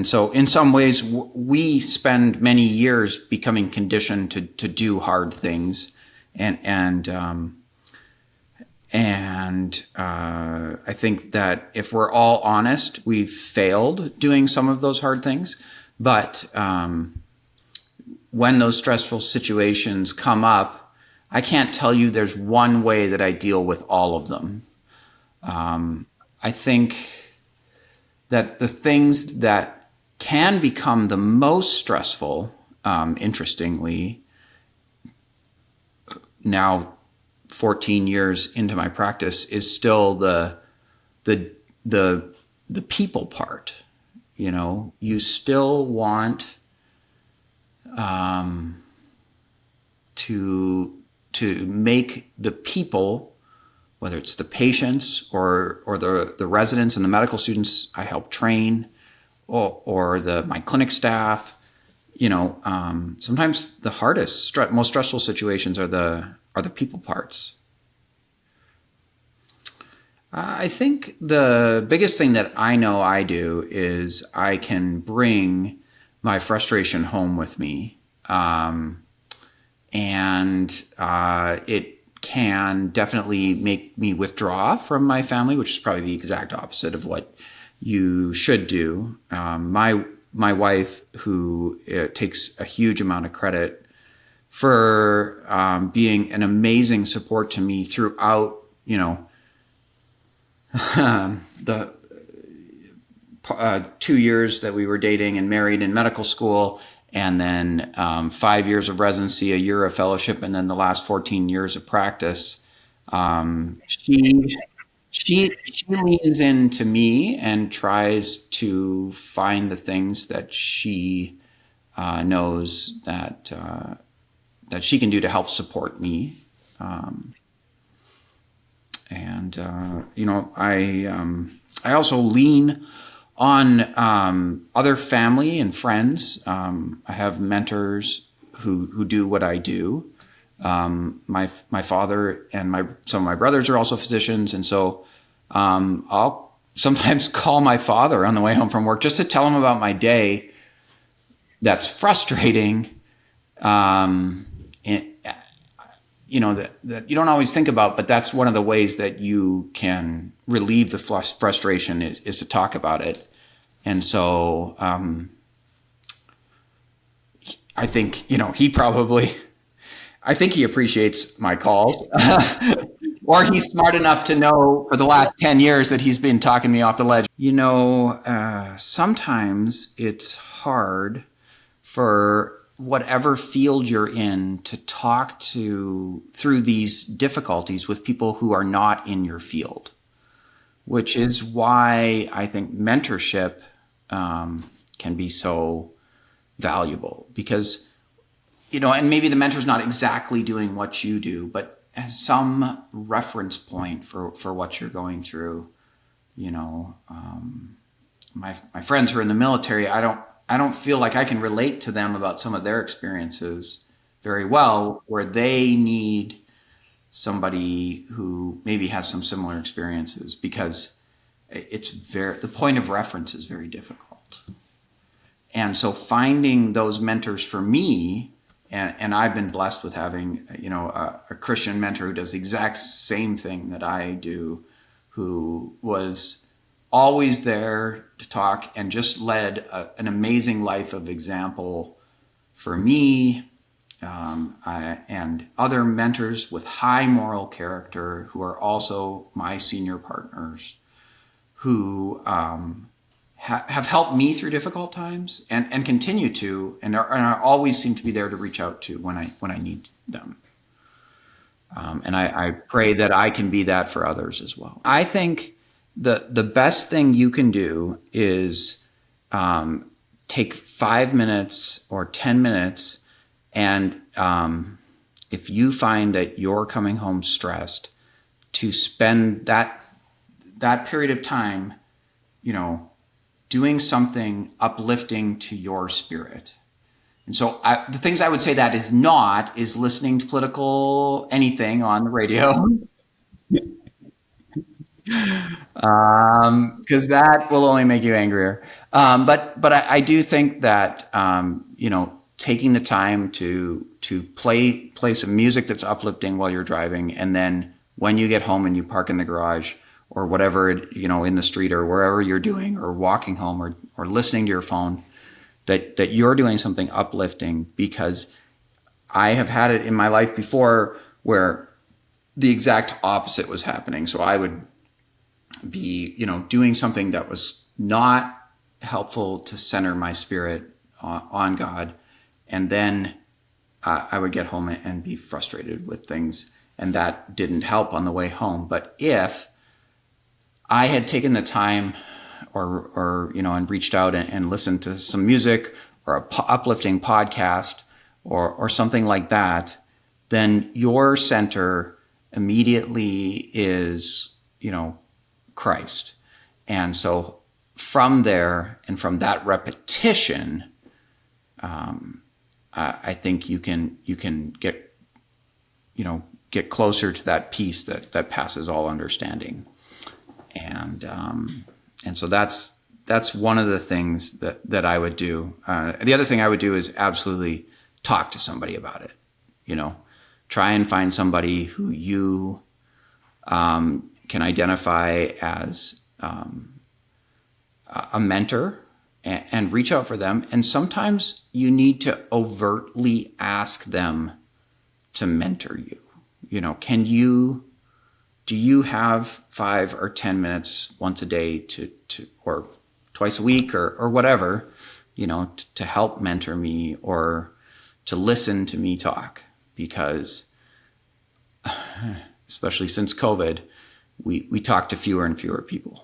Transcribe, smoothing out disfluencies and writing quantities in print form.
And so in some ways, we spend many years becoming conditioned to do hard things. And I think that if we're all honest, we've failed doing some of those hard things. But when those stressful situations come up, I can't tell you there's one way that I deal with all of them. I think that the things that can become the most stressful, interestingly, now 14 years into my practice, is still the people part. You know, you still want to make the people, whether it's the patients or the residents and the medical students I help train, or my clinic staff, you know, sometimes the hardest, most stressful situations are the people parts. I think the biggest thing that I know I do is I can bring my frustration home with me. And it can definitely make me withdraw from my family, which is probably the exact opposite of what you should do. My wife, who takes a huge amount of credit for being an amazing support to me throughout, you know, the 2 years that we were dating and married in medical school, and then 5 years of residency, a year of fellowship, and then the last 14 years of practice. She leans into me and tries to find the things that she knows that she can do to help support me. You know, I also lean on other family and friends. I have mentors who do what I do. My father and some of my brothers are also physicians, and so I'll sometimes call my father on the way home from work just to tell him about my day that's frustrating. You know, that you don't always think about, but that's one of the ways that you can relieve the frustration is to talk about it. And so I think, you know, I think he appreciates my calls. Or he's smart enough to know for the last 10 years that he's been talking me off the ledge. You know, sometimes it's hard for whatever field you're in to talk through these difficulties with people who are not in your field, which is why I think mentorship can be so valuable, because, you know, and maybe the mentor's not exactly doing what you do, but has some reference point for what you're going through. You know, my friends who are in the military, I don't feel like I can relate to them about some of their experiences very well, where they need somebody who maybe has some similar experiences, because the point of reference is very difficult. And so finding those mentors for me, and I've been blessed with having, you know, a Christian mentor who does the exact same thing that I do, who was always there to talk and just led an amazing life of example for me, and other mentors with high moral character who are also my senior partners, who have helped me through difficult times and continue to, and always seem to be there to reach out to when I need them. And I pray that I can be that for others as well. I think the best thing you can do is take 5 minutes or 10 minutes, and if you find that you're coming home stressed, to spend that period of time, you know, doing something uplifting to your spirit. And so the things I would say that is listening to political anything on the radio. Because that will only make you angrier. But I do think that taking the time to play some music that's uplifting while you're driving, and then when you get home and you park in the garage or whatever in the street or wherever you're doing, or walking home, or listening to your phone, that you're doing something uplifting. Because I have had it in my life before where the exact opposite was happening. So I would be, doing something that was not helpful to center my spirit on God. And then I would get home and be frustrated with things. And that didn't help on the way home. But if I had taken the time and reached out and listened to some music or a uplifting podcast or something like that, then your center immediately is, Christ. And so from there and from that repetition, I think you can get closer to that peace that passes all understanding. And so that's one of the things that I would do. The other thing I would do is absolutely talk to somebody about it. Try and find somebody who you can identify as a mentor, and reach out for them. And sometimes you need to overtly ask them to mentor you. Do you have 5 or 10 minutes once a day to or twice a week or whatever, to help mentor me or to listen to me talk? Because especially since COVID, we talk to fewer and fewer people.